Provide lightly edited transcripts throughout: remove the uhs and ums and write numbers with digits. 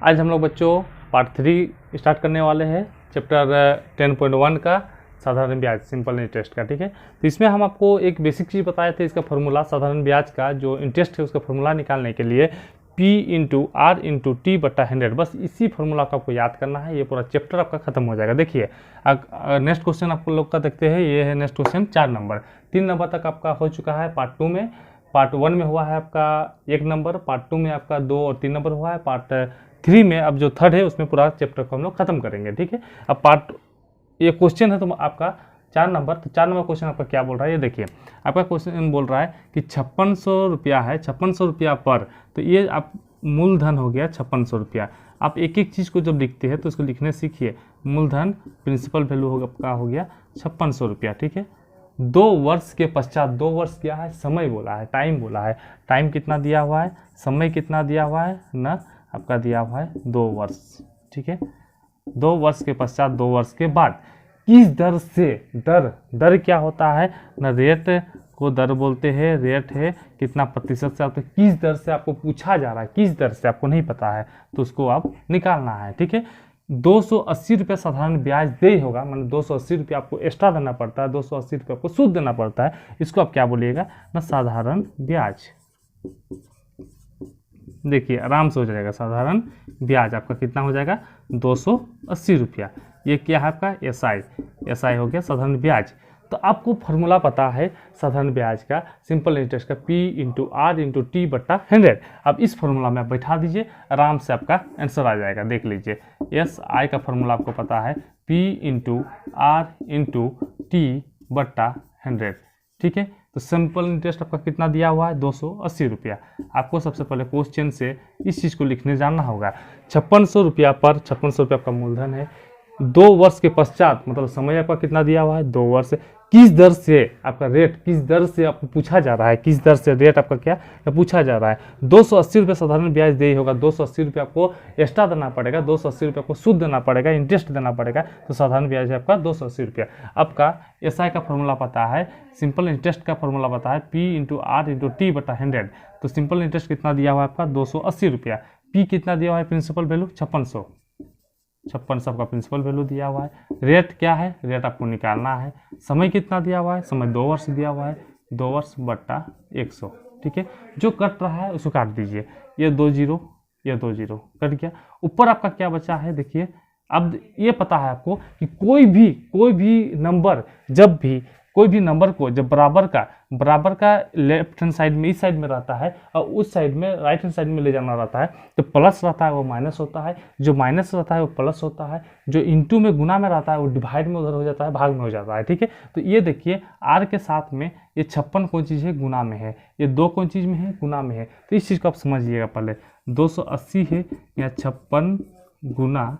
आज हम लोग बच्चों पार्ट 3 स्टार्ट करने वाले हैं चैप्टर 10.1 का साधारण ब्याज सिंपल इंटरेस्ट का। ठीक है, तो इसमें हम आपको एक बेसिक चीज़ बताए थे, इसका फॉर्मूला साधारण ब्याज का जो इंटरेस्ट है उसका फॉर्मूला निकालने के लिए P into R into T बट्टा 100, बस इसी फॉर्मूला को आपको याद करना है। ये पूरा चैप्टर आपका खत्म हो जाएगा। देखिए नेक्स्ट क्वेश्चन आपको लोग का देखते हैं, ये है नेक्स्ट क्वेश्चन 4 नंबर। 3 नंबर तक आपका हो चुका है पार्ट 2 में। पार्ट 1 में हुआ है आपका 1 नंबर, पार्ट 2 में आपका 2 और 3 नंबर हुआ है, पार्ट 3 में अब जो थर्ड है उसमें पूरा चैप्टर को हम लोग खत्म करेंगे। ठीक है, अब पार्ट ये क्वेश्चन है तो आपका 4 नंबर, तो 4 नंबर क्वेश्चन आपका क्या बोल रहा है, ये देखिए आपका क्वेश्चन बोल रहा है कि 5600 रुपया है, 5600 रुपया पर, तो ये आप मूलधन हो गया 5600 रुपया। आप एक एक चीज़ को जब लिखते हैं तो इसको लिखने सीखिए। मूलधन प्रिंसिपल वैल्यू होगा आपका हो गया 5600 रुपया। ठीक है, 2 वर्ष के पश्चात, 2 वर्ष क्या है, समय बोला है, टाइम बोला है। टाइम कितना दिया हुआ है, समय कितना दिया हुआ है ना, आपका दिया हुआ है 2 वर्ष। ठीक है, 2 वर्ष के पश्चात 2 वर्ष के बाद किस दर से, दर क्या होता है ना, रेट को दर बोलते हैं, रेट है कितना प्रतिशत से, आपको किस दर से आपको पूछा जा रहा है, किस दर से आपको नहीं पता है तो उसको आप निकालना है। ठीक है, 280 रुपये साधारण ब्याज दे होगा, मतलब 280 रुपये आपको एक्स्ट्रा देना पड़ता है, 280 रुपये आपको सूद देना पड़ता है, इसको आप क्या बोलिएगा ना, साधारण ब्याज। देखिए आराम से हो जाएगा, साधारण ब्याज आपका कितना हो जाएगा 280 रुपया। ये क्या है आपका एसआई हो गया साधारण ब्याज। तो आपको फॉर्मूला पता है साधारण ब्याज का, सिंपल इंटरेस्ट का, P into R into T बट्टा 100। अब इस फॉर्मूला में आप बैठा दीजिए, आराम से आपका आंसर आ जाएगा। देख लीजिए SI का फॉर्मूला आपको पता है P into R into T बट्टा 100। ठीक है, तो सिंपल इंटरेस्ट आपका कितना दिया हुआ है 280 रुपया। आपको सबसे पहले क्वेश्चन से इस चीज़ को लिखने जाना होगा। 5600 रुपया पर 5600 रुपया आपका मूलधन है। 2 वर्ष के पश्चात मतलब समय आपका कितना दिया हुआ है 2 वर्ष। किस दर से आपका रेट, किस दर से आपको पूछा जा रहा है, किस दर से रेट आपका क्या पूछा जा रहा है। 280 रुपये साधारण ब्याज दे होगा, 280 रुपये आपको एक्स्ट्रा देना पड़ेगा, 280 रुपये आपको सूद देना पड़ेगा, इंटरेस्ट देना पड़ेगा, तो साधारण ब्याज है आपका 280 रुपया। आपका SI का फॉर्मूला पता है, सिंपल इंटरेस्ट का फॉर्मूला पता है P into R into T बटा 100। तो सिंपल इंटरेस्ट कितना दिया हुआ है आपका 280 रुपया। P कितना दिया हुआ है प्रिंसिपल वैल्यू 5600 आपका प्रिंसिपल वैल्यू दिया हुआ है। रेट क्या है, रेट आपको निकालना है। समय कितना दिया हुआ है, समय 2 वर्ष दिया हुआ है, 2 वर्ष बट्टा 100। ठीक है, जो कट रहा है उसको काट दीजिए, ये 2 जीरो, ये 2 जीरो कट गया। ऊपर आपका क्या बचा है, देखिए अब ये पता है आपको कि कोई भी नंबर, जब भी कोई भी नंबर को जब बराबर का लेफ्ट हैंड साइड में इस साइड में रहता है और उस साइड में राइट हैंड साइड में ले जाना रहता है, तो प्लस रहता है वो माइनस होता है, जो माइनस रहता है वो प्लस होता है, जो इंटू में गुना में रहता है वो डिवाइड में उधर हो जाता है, भाग में हो जाता है। ठीक है, तो ये देखिए आर के साथ में ये 56 कौन चीज़ है, गुना में है, ये 2 कौन चीज़ में है, गुना में है। तो इस चीज़ को आप समझिएगा पहले, 280 है या 56 गुना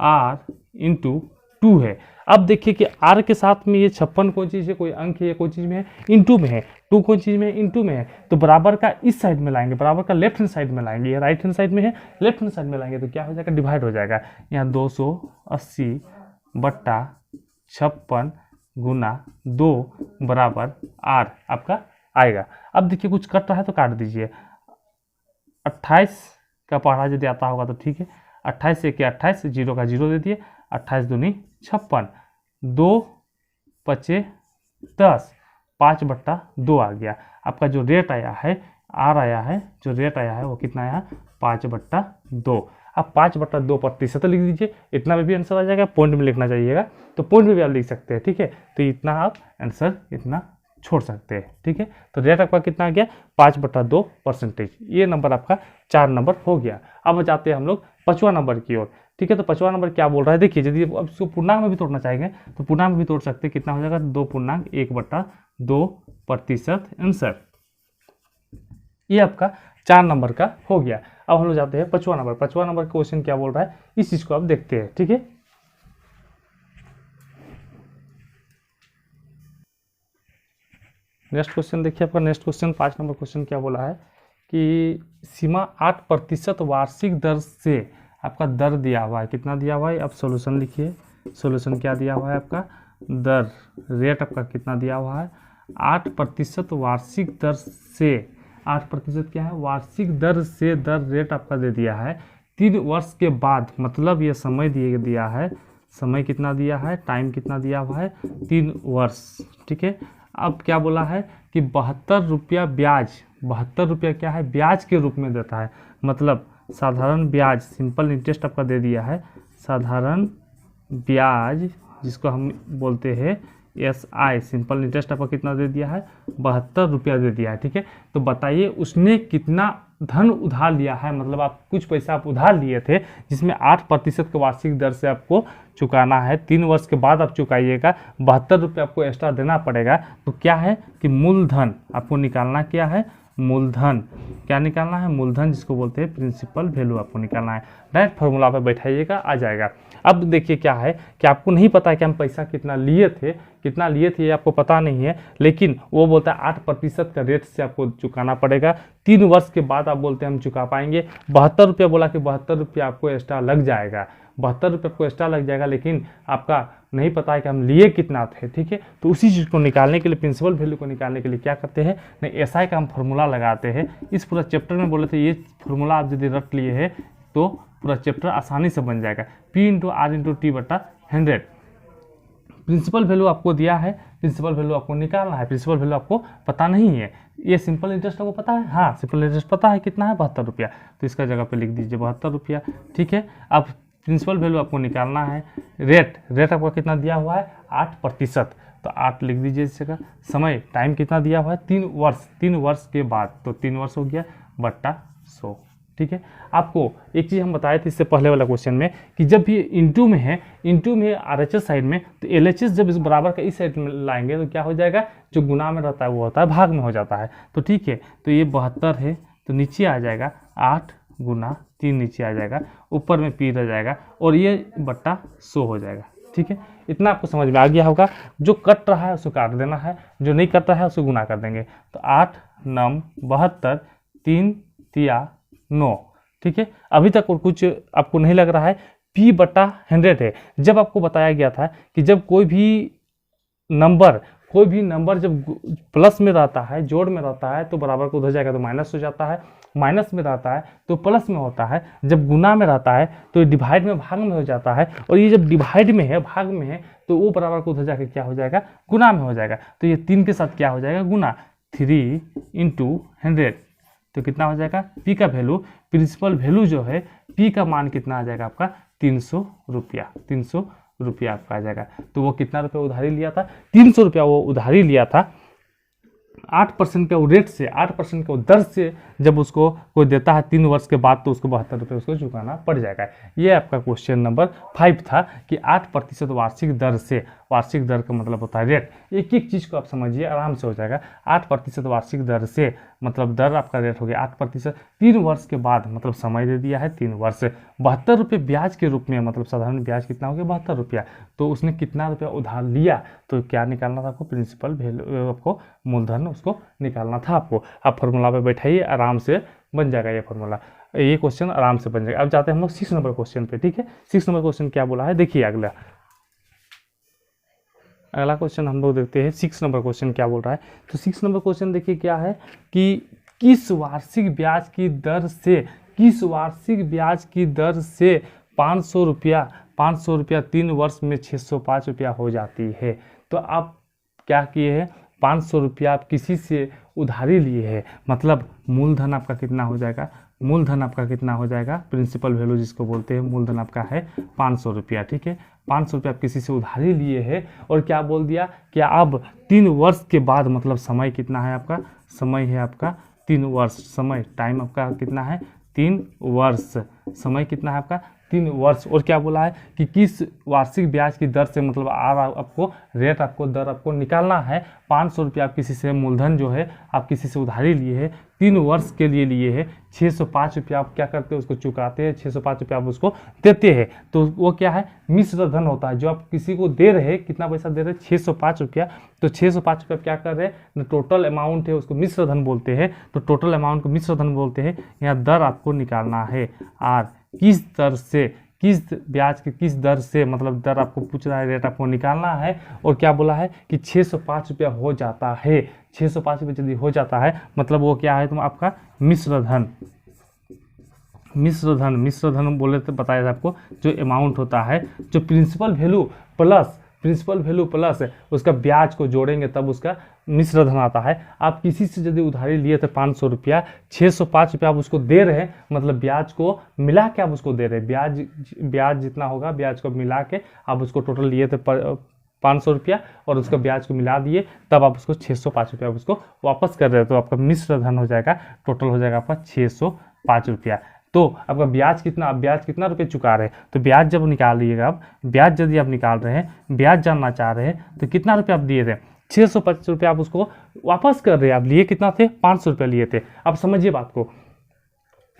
आर इंटू 2 है। अब देखिए कि आर के साथ में ये 56 कोई चीज़ है, कोई अंक है, ये कोई चीज़ में है, इंटू में है, 2 कोई चीज़ में है, इंटू में है, तो बराबर का इस साइड में लाएंगे, बराबर का लेफ्ट हैंड साइड में लाएंगे, ये राइट हैंड साइड में है, लेफ्ट हैंड साइड में लाएंगे तो क्या हो जाएगा, डिवाइड हो जाएगा। यहाँ 280 बट्टा 56 गुना 2 बराबर आर आपका आएगा। अब देखिए कुछ कट रहा है तो काट दीजिए। 28 का पढ़ा यदि आता होगा तो ठीक है, 28 से क्या 28, 0 का 0 दे दिए, 28 दूनी 56, 2 पचे 10, 5 बट्टा 2 आ गया। आपका जो रेट आया है, आर आया है, जो रेट आया है वो कितना आया, 5 बट्टा 2। अब 5 बट्टा 2 प्रतिशत लिख दीजिए, इतना में भी आंसर आ जाएगा। पॉइंट में लिखना चाहिएगा तो पॉइंट में भी आप लिख सकते हैं। ठीक है, तो इतना आप आंसर इतना छोड़ सकते हैं। ठीक है, तो रेट आपका कितना आ गया 5 बट्टा 2%। ये नंबर आपका 4 नंबर हो गया। अब जाते हैं हम लोग 5वां नंबर की ओर। ठीक है, तो 5वां नंबर क्या बोल रहा है, देखिए यदि अब इसको पूर्णांक में भी तोड़ना चाहेंगे तो पूर्णांक में भी तोड़ सकते हैं। कितना हो जाएगा 2.1/2% आंसर। ये आपका 4 नंबर का हो गया। अब हम लोग जाते हैं 5वां नंबर। 5वां नंबर क्वेश्चन क्या बोल रहा है, इस चीज को आप देखते हैं। ठीक है, नेक्स्ट क्वेश्चन देखिए आपका, नेक्स्ट क्वेश्चन 5 नंबर क्वेश्चन क्या बोला है कि सीमा 8% वार्षिक दर से आपका दर दिया हुआ है। कितना दिया हुआ है, अब सॉल्यूशन लिखिए। सॉल्यूशन क्या दिया हुआ है आपका, दर, रेट आपका कितना दिया हुआ है 8% वार्षिक दर से। 8% क्या है, वार्षिक दर से, दर रेट आपका दे दिया है 3 वर्ष के बाद, मतलब ये समय दिया है, समय कितना दिया है, टाइम कितना दिया हुआ है, 3 वर्ष। ठीक है, अब क्या बोला है कि 72 रुपया ब्याज, 72 रुपया क्या है, ब्याज के रूप में देता है। मतलब साधारण ब्याज, सिंपल इंटरेस्ट आपका दे दिया है, साधारण ब्याज जिसको हम बोलते हैं SI, सिंपल इंटरेस्ट आपका कितना दे दिया है, 72 रुपया दे दिया है। ठीक है, तो बताइए उसने कितना धन उधार लिया है, मतलब आप कुछ पैसा आप उधार लिए थे जिसमें 8% के वार्षिक दर से आपको चुकाना है, 3 वर्ष के बाद आप चुकाइएगा, 72 रुपये आपको एक्स्ट्रा देना पड़ेगा। तो क्या है कि मूलधन आपको निकालना, क्या है, मूलधन। क्या निकालना है, मूलधन, जिसको बोलते हैं प्रिंसिपल वैल्यू आपको निकालना है। डायरेक्ट फार्मूला पे बैठाइएगा, आ जाएगा। अब देखिए क्या है कि आपको नहीं पता है कि हम पैसा कितना लिए थे ये आपको पता नहीं है, लेकिन वो बोलता है 8% का रेट से आपको चुकाना पड़ेगा, 3 वर्ष के बाद आप बोलते हैं हम चुका पाएंगे। 72 रुपया बोला कि 72 रुपया आपको एक्स्ट्रा लग जाएगा, 72 रुपये आपको एक्स्ट्रा लग जाएगा, लेकिन आपका नहीं पता है कि हम लिए कितना थे। ठीक है, तो उसी चीज़ को निकालने के लिए, प्रिंसिपल वैल्यू को निकालने के लिए क्या करते हैं, नहीं SI का हम फार्मूला लगाते हैं। इस पूरा चैप्टर में बोले थे ये फार्मूला आप यदि रट लिए हैं तो पूरा चैप्टर आसानी से बन जाएगा। P/R/T/100। प्रिंसिपल वैल्यू आपको दिया है, प्रिंसिपल वैल्यू आपको निकालना है, प्रिंसिपल वैल्यू आपको पता नहीं है। ये सिंपल इंटरेस्ट आपको पता है, हाँ सिंपल इंटरेस्ट पता है कितना है, 72 रुपया, तो इसका जगह पे लिख दीजिए 72 रुपया। ठीक है, अब प्रिंसिपल वैल्यू आपको निकालना है, रेट आपका कितना दिया हुआ है, 8%, तो 8 लिख दीजिए इस जगह। समय, टाइम कितना दिया हुआ है, 3 वर्ष के बाद, तो 3 वर्ष हो गया बट्टा 100। ठीक है, आपको एक चीज़ हम बताए थे इससे पहले वाला क्वेश्चन में कि जब ये इंटू में है, RHS साइड में, तो LHS जब इस बराबर का इस साइड में लाएंगे तो क्या हो जाएगा, जो गुना में रहता है वो होता है भाग में हो जाता है। तो ठीक है, तो ये 72 है, तो नीचे आ जाएगा 8 गुना 3 नीचे आ जाएगा, ऊपर में P रह जाएगा, और ये बट्टा 100 हो जाएगा। ठीक है, इतना आपको समझ में आ गया होगा। जो कट रहा है उसको काट देना है, जो नहीं कट रहा है उसको गुना कर देंगे। तो 8 9 72, 3 3 9। ठीक है, अभी तक और कुछ आपको नहीं लग रहा है। P/100 है, जब आपको बताया गया था कि जब कोई भी नंबर जब प्लस में रहता है, जोड़ में रहता है, तो बराबर को उधर जाएगा तो माइनस हो जाता है, माइनस में रहता है तो प्लस में होता है, जब गुना में रहता है तो डिवाइड में भाग में हो जाता है, और ये जब डिवाइड में है, भाग में है, तो वो बराबर को उधर जाकर क्या हो जाएगा, गुना में हो जाएगा। तो ये 3 के साथ क्या हो जाएगा, गुना, 3 × 100, तो कितना हो जाएगा, P का वैल्यू, प्रिंसिपल वैल्यू जो है, P का मान कितना आ जाएगा आपका, 300 रुपया, 300 रुपया आपका आ जाएगा। तो वो कितना रुपया उधारी लिया था, 300 रुपया वो उधारी लिया था। 8% के रेट से, 8% के दर से जब उसको कोई देता है 3 वर्ष के बाद, तो उसको 72 रुपये उसको चुकाना पड़ जाएगा। ये आपका क्वेश्चन नंबर 5 था कि 8% वार्षिक दर से, वार्षिक दर का मतलब होता है रेट। एक एक चीज़ को आप समझिए, आराम से हो जाएगा। 8% वार्षिक दर से मतलब दर आपका रेट हो गया 8%, 3 वर्ष के बाद मतलब समय दे दिया है 3 वर्ष, 72 रुपये ब्याज के रूप में, मतलब साधारण ब्याज कितना हो गया, 72 रुपया। तो उसने कितना रुपया उधार लिया, तो क्या निकालना था आपको, प्रिंसिपल वैल्यू, आपको मूलधन उसको निकालना था आपको। आप फार्मूला पे बैठाइए, आराम से बन जाएगा ये फार्मूला, ये क्वेश्चन आराम से बन जाएगा। अब जाते हैं हम लोग 6 नंबर क्वेश्चन पे। ठीक है, 6 नंबर क्वेश्चन क्या बोला है, देखिए अगला क्वेश्चन हम लोग देखते हैं 6 नंबर क्वेश्चन क्या बोल रहा है। तो 6 नंबर क्वेश्चन देखिए क्या है कि किस वार्षिक ब्याज की दर से, किस वार्षिक ब्याज की दर से 500 रुपया 3 वर्ष में 605 रुपया हो जाती है। तो आप क्या किए हैं, 500 रुपया आप किसी से उधारी लिए हैं, मतलब मूलधन आपका कितना हो जाएगा, मूलधन आपका कितना हो जाएगा, प्रिंसिपल वैल्यू जिसको बोलते हैं, मूलधन आपका है 500 रुपया। ठीक है, 500 रुपया आप किसी से उधारी लिए हैं, और क्या बोल दिया कि अब 3 वर्ष के बाद, मतलब समय कितना है आपका, समय है आपका 3 वर्ष, समय टाइम आपका कितना है 3 वर्ष, समय कितना है आपका 3 वर्ष। और क्या बोला है कि किस वार्षिक ब्याज की दर से, मतलब आपको रेट, आपको दर आपको निकालना है। 500 रुपया आप किसी से, मूलधन जो है आप किसी से उधारी लिए है, 3 वर्ष के लिए लिए है, 605 रुपया आप क्या करते हैं, उसको चुकाते हैं, 605 रुपया आप उसको देते हैं। तो वो क्या है, मिश्र धन होता है, जो आप किसी को दे रहे हैं, कितना पैसा दे रहे हैं, 605 रुपया। तो 605 रुपया क्या कर रहे हैं, टोटल अमाउंट है उसको मिश्र धन बोलते हैं। तो टोटल अमाउंट को मिश्र धन बोलते हैं। यहाँ दर आपको निकालना है, आर, किस दर से, किस ब्याज की किस दर से, मतलब दर आपको पूछ रहा है, रेट आपको निकालना है। और क्या बोला है कि 605 रुपया हो जाता है, 605 रुपये यदि हो जाता है, मतलब वो क्या है, तुम आपका मिश्र धन, मिश्र धन बोले तो बताया था आपको, जो अमाउंट होता है, जो प्रिंसिपल वैल्यू प्लस उसका ब्याज को जोड़ेंगे तब उसका मिश्र धन आता है। आप किसी से यदि उधारी लिए थे 500 रुपया, 605 रुपया आप उसको दे रहे हैं, मतलब ब्याज को मिला के आप उसको दे रहे हैं, ब्याज जितना होगा ब्याज को मिला के आप उसको टोटल लिए थे 500 रुपया और उसका ब्याज को मिला दिए, तब आप उसको 605 रुपया उसको वापस कर रहे हो, तो आपका मिश्र धन हो जाएगा, टोटल हो जाएगा आपका 605 रुपया। तो आपका ब्याज कितना रुपये चुका रहे हैं, तो ब्याज जब निकालिएगा आप, ब्याज यदि आप निकाल रहे हैं, ब्याज जानना चाह रहे हैं, तो कितना रुपया आप दिए थे, 625 रुपया आप उसको वापस कर रहे हैं। आप लिए कितना थे, 500 रुपया लिए थे। अब समझिए बात को,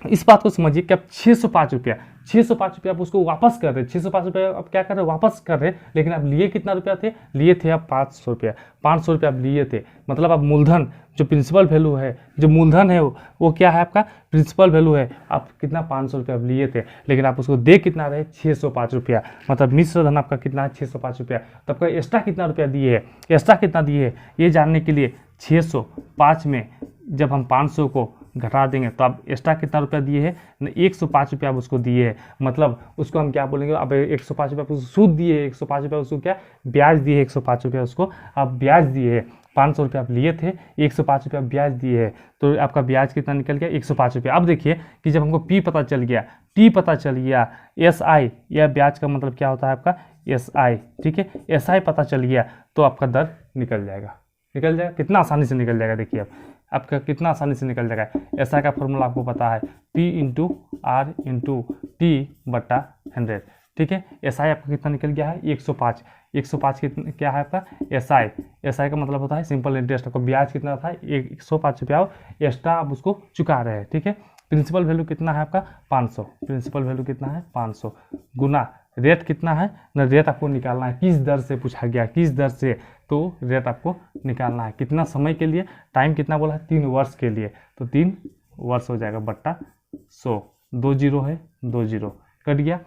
इस बात को समझिए कि आप 605 रुपया आप उसको वापस कर रहे हैं, 605 रुपया आप क्या कर रहे हैं, वापस कर रहे हैं, लेकिन आप लिए कितना रुपया थे, लिए थे आप 500 रुपया, 500 रुपया आप लिए थे, मतलब आप मूलधन जो प्रिंसिपल वैल्यू है, जो मूलधन है वो क्या है आपका, प्रिंसिपल वैल्यू है, आप कितना 500 रुपया आप लिए थे, लेकिन आप उसको दे कितना रहे, 605 रुपया, मतलब मिश्र धन आपका कितना है, 605 रुपया। तो आपका एक्स्ट्रा कितना रुपया दिए है, एक्स्ट्रा कितना दिए है, ये जानने के लिए 605 में जब हम 500 को घटा देंगे तो आप एक्स्ट्रा कितना रुपया दिए हैं, 105 रुपया आप उसको दिए हैं, मतलब उसको हम क्या बोलेंगे, अब 105 रुपया उसको सूद दिए, 105 रुपया उसको क्या ब्याज दिए, 105 रुपया उसको आप ब्याज दिए है, 500 रुपया आप लिए थे, 105 रुपया ब्याज दिए है, तो आपका ब्याज कितना निकल गया, 105 रुपया। अब देखिए कि जब हमको पी पता चल गया, टी पता चल गया, SI या ब्याज का मतलब क्या होता है आपका, SI, ठीक है, SI पता चल गया तो आपका दर निकल जाएगा, कितना आसानी से निकल जाएगा। देखिए आपका कितना आसानी से निकल जाएगा। SI का फॉर्मूला आपको पता है, P × R × T बटा 100, ठीक है। SI आपका कितना निकल गया है, 105, 105 कितना क्या है आपका SI का मतलब होता है सिंपल इंटरेस्ट। आपको ब्याज कितना था, 105 रुपया एक्स्ट्रा आप उसको चुका रहे हैं, ठीक है। प्रिंसिपल वैल्यू कितना है आपका 500, प्रिंसिपल वैल्यू कितना है 500 गुना रेट कितना है ना, रेट आपको निकालना है, किस दर से पूछा गया, किस दर से, तो रेट आपको निकालना है, कितना समय के लिए, टाइम कितना बोला है 3 वर्ष के लिए, तो 3 वर्ष हो जाएगा बट्टा 100, 2 जीरो है, 2 जीरो कट गया।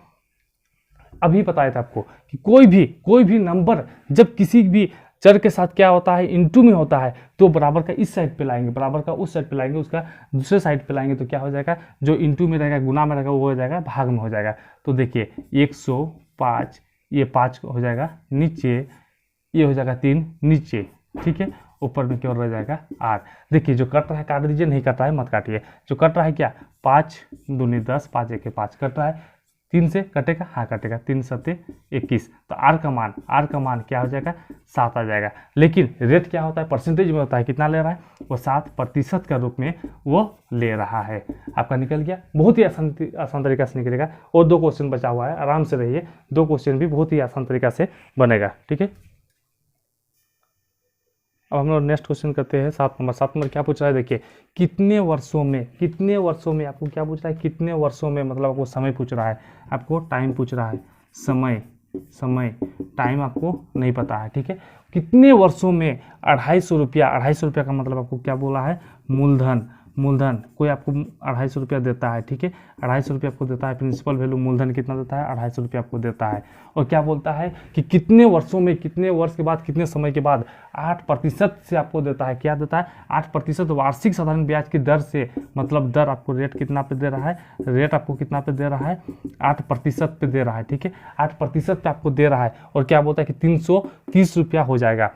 अभी बताया था आपको कि कोई भी नंबर जब किसी भी चर के साथ क्या होता है, इनटू में होता है, तो बराबर का इस साइड पे लाएंगे, बराबर का उस साइड पे लाएंगे, उसका दूसरे साइड पे लाएंगे, तो क्या हो जाएगा, जो इनटू में रहेगा, गुना में रहेगा, वो हो जाएगा भाग में हो जाएगा। तो देखिए 105, ये 5 हो जाएगा नीचे, ये हो जाएगा 3 नीचे, ठीक है, ऊपर में क्या रह जाएगा 8। देखिए जो कट रहा है काट दीजिए, नहीं कट रहा है मत काटिए। जो कट रहा है क्या, 5 दूनी 10, 5 1 5 कट रहा है, 3 से कटेगा, हाँ कटेगा, 3 7 21, तो आर का मान क्या हो जाएगा 7 आ जाएगा। लेकिन रेट क्या होता है, परसेंटेज में होता है, कितना ले रहा है, वो 7% का रूप में वो ले रहा है। आपका निकल गया, बहुत ही आसान तरीका से निकलेगा। और 2 क्वेश्चन बचा हुआ है, आराम से रहिए, 2 क्वेश्चन भी बहुत ही आसान तरीका से बनेगा, ठीक है। अब हम लोग नेक्स्ट क्वेश्चन करते हैं 7 नंबर क्या पूछ रहा है, देखिए कितने वर्षों में आपको क्या पूछ रहा है, कितने वर्षों में, मतलब आपको समय पूछ रहा है, आपको टाइम पूछ रहा है, समय टाइम आपको नहीं पता है, ठीक है। कितने वर्षों में 250 रुपया का मतलब आपको क्या बोला है, मूलधन कोई आपको 250 रुपया देता है, ठीक है, 250 रुपया आपको देता है, प्रिंसिपल वैल्यू मूलधन कितना देता है, 250 रुपया आपको देता है। और क्या बोलता है कि कितने वर्षों में, कितने वर्ष के बाद, कितने समय के बाद 8% से आपको देता है, क्या देता है 8% वार्षिक साधारण ब्याज की दर से, मतलब दर आपको रेट कितना पे दे रहा है, रेट आपको कितना पे दे रहा है 8% पे दे रहा है, ठीक है, 8% पे आपको दे रहा है। और क्या बोलता है कि 330 रुपया हो जाएगा।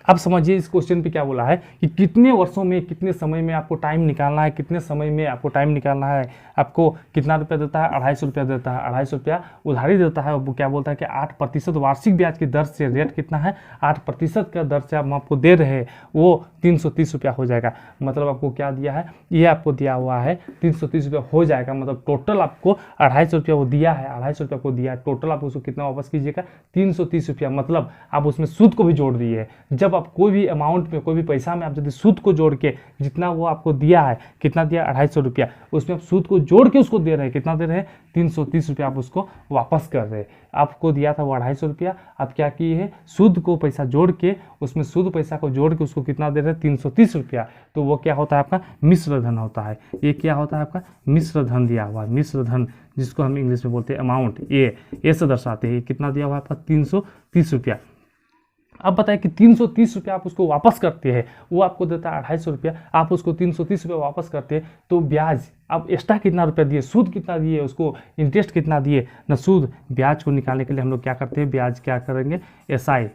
अब समझिए इस क्वेश्चन पे क्या बोला है कि कितने वर्षों में, कितने समय में आपको टाइम निकालना है, कितने समय में आपको टाइम निकालना है, आपको कितना रुपया देता है, 250 रुपया देता है, 250 रुपया उधारी देता है। वो क्या बोलता है कि 8% वार्षिक ब्याज की दर से, रेट कितना है 8% का दर से हम आपको दे रहे हैं, वो 330 रुपया हो जाएगा। मतलब आपको क्या दिया है, ये आपको दिया हुआ है 330 रुपया हो जाएगा, मतलब टोटल आपको 250 रुपया वो दिया है, 250 रुपया को दिया है, टोटल आप उसको कितना वापस कीजिएगा 330 रुपया, मतलब आप उसमें सूद को भी जोड़ दिए है। जब आप कोई भी अमाउंट में, कोई भी पैसा में आप यदि सूद को जोड़ के, जितना वो आपको दिया है, कितना दिया 250 रुपया, उसमें आप सूद को जोड़ के उसको दे रहे हैं, कितना दे रहे हैं 330 रुपया आप उसको वापस कर रहे हैं। आपको दिया था वो 250 रुपया, आप क्या किए हैं, सूद को पैसा जोड़ के, उसमें सूद पैसा को जोड़ के उसको कितना दे रहे हैं 330 रुपया। तो वो क्या होता है आपका मिश्र धन होता है। ये क्या होता है आपका मिश्र धन दिया हुआ है, मिश्र धन जिसको हम इंग्लिश में बोलते हैं अमाउंट, ये से दर्शाते हैं। कितना दिया हुआ है आपका 330 रुपया। अब बताए कि 330 रुपया आप उसको वापस करते हैं, वो आपको देता है 250 रुपया, आप उसको 330 रुपया वापस करते हैं, तो ब्याज अब एक्स्ट्रा कितना रुपया दिए, सूद कितना दिए, उसको इंटरेस्ट कितना दिए न सूद। ब्याज को निकालने के लिए हम लोग क्या करते हैं, ब्याज क्या करेंगे, एसआई।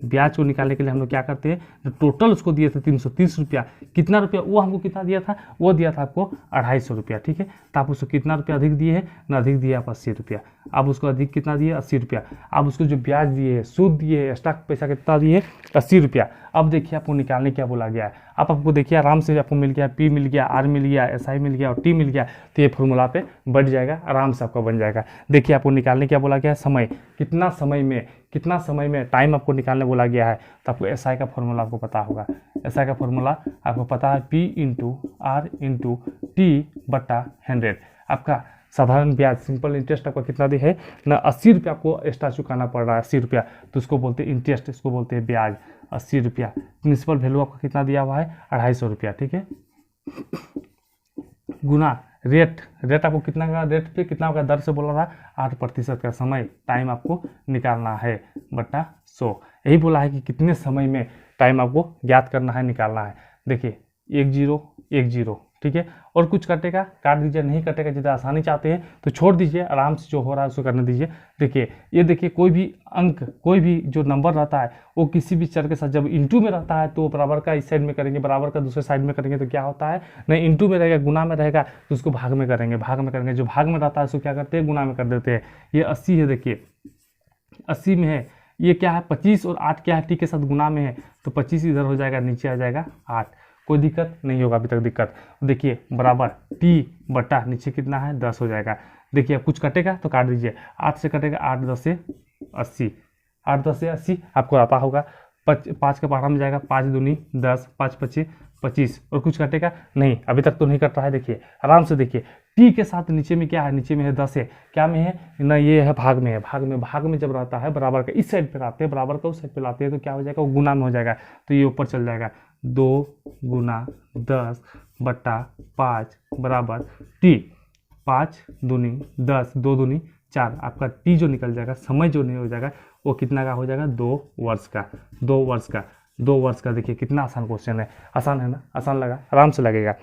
ब्याज को निकालने के लिए हम लोग क्या करते हैं, टोटल उसको दिए थे 330 रुपया, कितना रुपया वो हमको कितना दिया था, वो दिया था आपको 250 रुपया, ठीक है। तो आप उसको कितना रुपया अधिक दिए है न, अधिक दिए आप 80 रुपया। आप उसको अधिक कितना दिए, 80 रुपया। आप उसको जो ब्याज दिए है, सूद दिए है, एक्स्ट्रा पैसा कितना दिए है, 80 रुपया। अब देखिए आपको निकालने क्या बोला गया है। आपको देखिए आराम से आपको मिल गया, पी मिल गया, आर मिल गया, एसआई मिल गया और टी मिल गया। तो ये फॉर्मूला पे बढ़ जाएगा, आराम से आपका बन जाएगा। देखिए आपको निकालने क्या बोला गया है, समय, कितना समय में टाइम आपको निकालने बोला गया है। तो आपको एसआई का फॉर्मूला आपको पता होगा। एसआई का फॉर्मूला आपको पता है, P into R into T बटा 100। आपका साधारण ब्याज सिंपल इंटरेस्ट आपका कितना दे है ना, 80 रुपया आपको एक्स्ट्रा चुकाना पड़ रहा है, 80 रुपया। तो उसको बोलते हैं इंटरेस्ट, इसको बोलते हैं ब्याज, 80 रुपया। प्रिंसिपल वैल्यू आपका कितना दिया हुआ है, 250 रुपया, ठीक है। गुना रेट आपको कितना का, रेट पे कितना का दर से बोला था, 8% का समय टाइम आपको निकालना है बटा 100। यही बोला है कि कितने समय में टाइम आपको ज्ञात करना है, निकालना है। देखिए 1 0, ठीक है। और कुछ कटेगा काट दीजिए, नहीं कटेगा, जितना आसानी चाहते हैं तो छोड़ दीजिए, आराम से जो हो रहा है उसको करने दीजिए। देखिए ये देखिए, कोई भी अंक, कोई भी जो नंबर रहता है वो किसी भी चर के साथ जब इंटू में रहता है तो बराबर का इस साइड में करेंगे, बराबर का दूसरे साइड में करेंगे तो क्या होता है, नहीं इंटू में रहेगा, गुना में रहेगा तो उसको भाग में करेंगे, जो भाग में रहता है उसको क्या करते हैं, गुना में कर देते हैं। ये 80 है, देखिए 80 में है, ये क्या है 25 और 8 क्या है, टी के साथ गुना में है तो 25 इधर हो जाएगा, नीचे आ जाएगा 8। कोई दिक्कत नहीं होगा अभी तक दिक्कत। देखिए बराबर टी बटा नीचे कितना है, 10 हो जाएगा। देखिए कुछ कटेगा तो काट दीजिए, 8 से कटेगा, 8 10 से 80, 8 10 से 80 आपको आता होगा। 5 का पहाड़ा में जाएगा, 5 दूनी 10, 5 25 25। और कुछ कटेगा नहीं, अभी तक तो नहीं कट रहा है। देखिए आराम से देखिए, टी के साथ नीचे में क्या है, नीचे में है 10 है, क्या में है ना, ये है भाग में है। भाग में जब रहता है बराबर का इस साइड पे लाते हैं, बराबर का उस साइड पे लाते हैं तो क्या हो जाएगा, वो गुना में हो जाएगा। तो ये ऊपर चल जाएगा, 2 गुना 10 बटा 5 बराबर टी। 5 दूनी 10, 2 दूनी 4। आपका टी जो निकल जाएगा, समय जो नहीं हो जाएगा वो कितना का हो जाएगा, 2 वर्ष का। 2 वर्ष का देखिए कितना आसान क्वेश्चन है, आसान है ना, आसान लगा, आराम से लगेगा।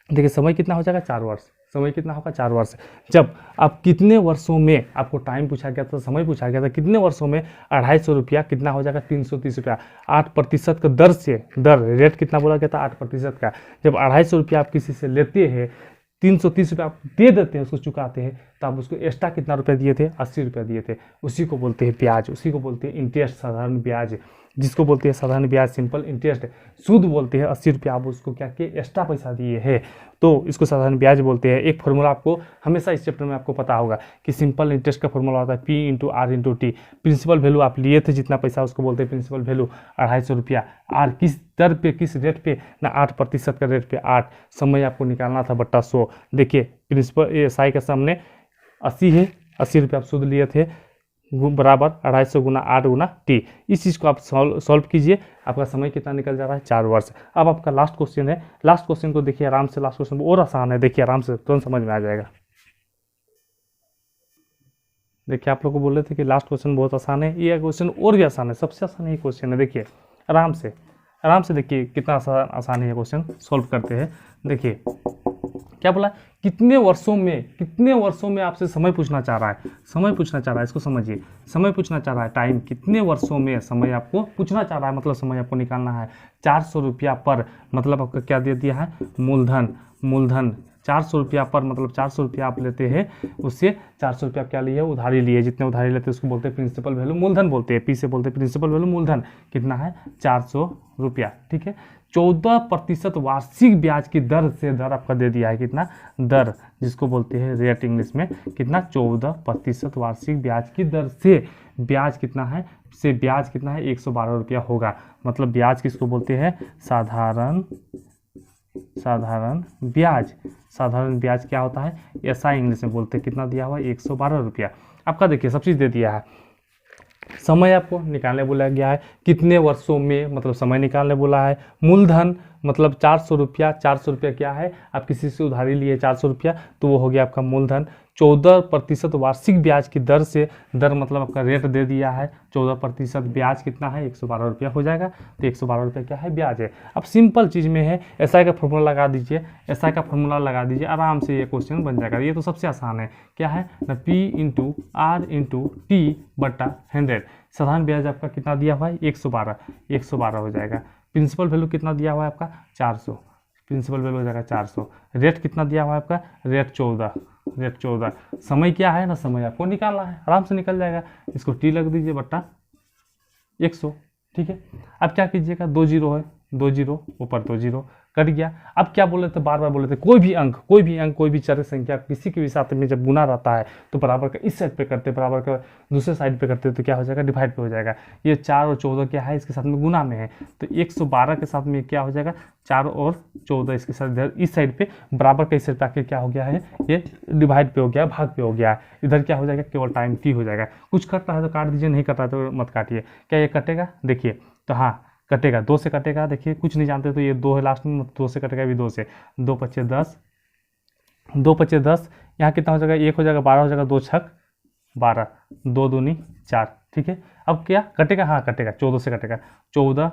देखिए समय कितना हो जाएगा, 4 वर्ष। समय कितना होगा, 4 वर्ष। जब आप कितने वर्षों में, आपको टाइम पूछा गया था, समय पूछा गया था, कितने वर्षों में 250 रुपया कितना हो जाएगा, 330 रुपया। 8% का दर से, दर रेट कितना बोला गया था, 8% का। जब 250 रुपया आप किसी से लेते हैं, 330 रुपया आप दे देते हैं, उसको चुकाते हैं, तो आप उसको एक्स्ट्रा कितना रुपया दिए थे, 80 रुपया दिए थे। उसी को बोलते हैं ब्याज, उसी को बोलते हैं इंटरेस्ट, साधारण ब्याज, जिसको बोलते हैं साधारण ब्याज, सिंपल इंटरेस्ट। सूद बोलते हैं 80 रुपया आप उसको क्या किए, एक्स्ट्रा पैसा दिए हैं तो इसको साधारण ब्याज बोलते हैं। एक फॉर्मूला आपको हमेशा इस चैप्टर में आपको पता होगा कि सिंपल इंटरेस्ट का फॉर्मूला होता है P into R into T. Principal value आप लिए थे जितना पैसा, उसको बोलते हैं प्रिंसिपल वैल्यू, 250 रुपया। आर किस दर पे, किस रेट पे ना, 8% का रेट पे 8। समय आपको निकालना था बट्टा 100। देखिए प्रिंसिपल एसआई के सामने 80 है, 80 रुपये आप सूद लिए थे, बराबर 250 गुना 8 गुना टी। इस चीज़ को आप सॉल्व कीजिए, आपका समय कितना निकल जा रहा है, 4 वर्ष। अब आपका लास्ट क्वेश्चन है, लास्ट क्वेश्चन को देखिए आराम से, लास्ट क्वेश्चन और आसान है, देखिए आराम से तुरंत समझ में आ जाएगा। देखिए आप लोग को बोल रहे थे कि लास्ट क्वेश्चन बहुत आसान है, ये क्वेश्चन और भी आसान है, सबसे आसान ये क्वेश्चन है। देखिए आराम से देखिए कितना आसान है ये क्वेश्चन, सॉल्व करते हैं। देखिए क्या बोला, कितने वर्षों में आपसे समय पूछना चाह रहा है, इसको समझिए। समय पूछना चाह रहा है, टाइम कितने वर्षों में समय आपको पूछना चाह रहा है, मतलब समय आपको निकालना है। 400 रुपया पर, मतलब आपका क्या दे दिया है, मूलधन 400 रुपया पर, मतलब 400 रुपया आप लेते हैं, उससे 400 रुपया क्या लिए, उधारी लिए। जितने उधारी लेते हैं उसको बोलते हैं प्रिंसिपल वैल्यू, मूलधन बोलते हैं, पी से बोलते हैं प्रिंसिपल वैल्यू, मूलधन कितना है, 400 रुपया, ठीक है। 14% वार्षिक ब्याज की दर से, दर आपका दे दिया है कितना, दर जिसको बोलते हैं रेट इंग्लिश में, कितना 14% वार्षिक ब्याज की दर से ब्याज कितना है, 112 रुपया होगा। मतलब ब्याज किसको बोलते हैं, साधारण ब्याज। साधारण ब्याज क्या होता है, ऐसा इंग्लिश में बोलते हैं। कितना दिया हुआ है, 112 रुपया। आपका देखिए सब चीज़ दे दिया है। समय आपको निकालने बोला गया है, कितने वर्षों में, मतलब समय निकालने बोला है। मूलधन मतलब 400 रुपया, 400 रुपया क्या है, आप किसी से उधारी लिए 400 रुपया, तो वो हो गया आपका मूलधन। 14% वार्षिक ब्याज की दर से, दर मतलब आपका रेट दे दिया है, 14% ब्याज कितना है, 112 रुपया हो जाएगा। तो 112 रुपया क्या है, ब्याज है। अब सिंपल चीज़ में है, एसआई का फॉर्मूला लगा दीजिए, एसआई का फॉर्मूला लगा दीजिए, आराम से ये क्वेश्चन बन जाएगा। ये तो सबसे आसान है, क्या है ना, P into R into T बटा 100। साधारण ब्याज आपका कितना दिया हुआ है, 112, 112 हो जाएगा। प्रिंसिपल वैल्यू कितना दिया हुआ है आपका, 400, प्रिंसिपल वैल्यू हो जाएगा 400। रेट कितना दिया हुआ है आपका, रेट 14, रेट 14। समय क्या है ना, समय आपको निकालना है, आराम से निकल जाएगा। इसको टी लग दीजिए बट्टा 100, ठीक है। अब क्या कीजिएगा, 2 जीरो है, 2 जीरो ऊपर 2 जीरो कट गया। अब क्या बोले थे, बार बार बोले थे, कोई भी अंक, कोई भी चर संख्या किसी के भी साथ में जब गुना रहता है तो बराबर का इस साइड पे करते, बराबर का दूसरे साइड पे करते तो क्या हो जाएगा, डिवाइड पे हो जाएगा। ये 4 और 14 क्या है, इसके साथ में गुना में है, तो 112 के साथ में क्या हो जाएगा, 4 और 14 इसके साथ इधर इस साइड पे बराबर का इस साइड पे आके क्या हो गया है, ये डिवाइड पे हो गया, भाग पे हो गया। इधर क्या हो जाएगा, केवल टाइम टी हो जाएगा। कुछ कटता है तो काट दीजिए, नहीं कटता है तो मत काटिए। क्या ये कटेगा, देखिए, तो हाँ कटेगा, 2 से कटेगा। देखिए कुछ नहीं जानते तो ये 2 है लास्ट में, 2 से कटेगा भी 2 से, 2 पच्चे 10, 2 पच्चे 10, यहाँ कितना हो जाएगा, 1 हो जाएगा, 12 हो जाएगा, 2 छक 12, 2 दूनी 4, ठीक है। अब क्या कटेगा, हाँ कटेगा, 14 से कटेगा, 14,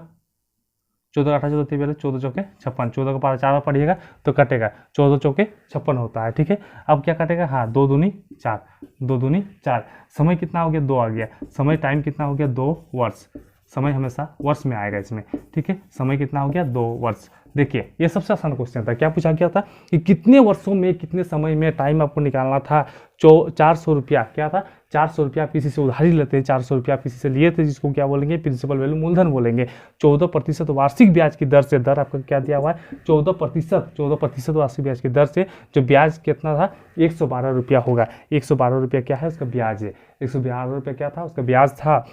14 18 14 13 14 चौके 56, 14 का 4 बार पढ़िएगा तो कटेगा, 14 चौके 56 होता है, ठीक है। अब क्या कटेगा, हाँ 2 दूनी 4, 2 दूनी 4। समय कितना हो गया, 2 आ गया। समय टाइम कितना हो गया, 2 वर्ष। समय हमेशा वर्ष में आएगा इसमें, ठीक है। समय कितना हो गया, 2 वर्ष। देखिए ये सबसे आसान क्वेश्चन था। क्या पूछा गया था कि कितने वर्षों में कितने समय में टाइम आपको निकालना था। 400 रुपया क्या था, 400 रुपया आप किसी से उधारी लेते हैं, 400 रुपया आप किसी से लिए थे, जिसको क्या बोलेंगे, प्रिंसिपल वैल्यू मूलधन बोलेंगे। 14% वार्षिक ब्याज की दर से, दर आपका क्या दिया हुआ है, 14% वार्षिक ब्याज की दर से जो ब्याज कितना था, 112 रुपया होगा। 112 रुपया क्या है, उसका ब्याज है। 112 रुपया क्या था, उसका ब्याज था।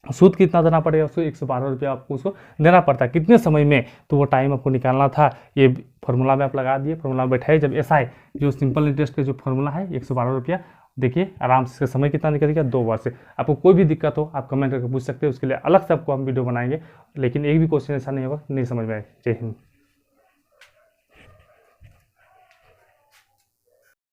सूद कितना देना पड़ेगा उसको, 112 रुपया आपको उसको देना पड़ता है। कितने समय में, तो वो टाइम आपको निकालना था। ये फॉर्मूला में आप लगा दिए, फॉर्मूला में बैठाए, जब एसआई जो सिंपल इंटरेस्ट का जो फॉर्मूला है 112 रुपया, देखिए आराम से। समय कितना निकलेगा, 2 वर्ष। आपको कोई भी दिक्कत हो आप कमेंट करके पूछ सकते हैं, उसके लिए अलग से आपको हम वीडियो बनाएंगे। लेकिन एक भी क्वेश्चन ऐसा नहीं होगा नहीं समझ में आए। जय हिंद।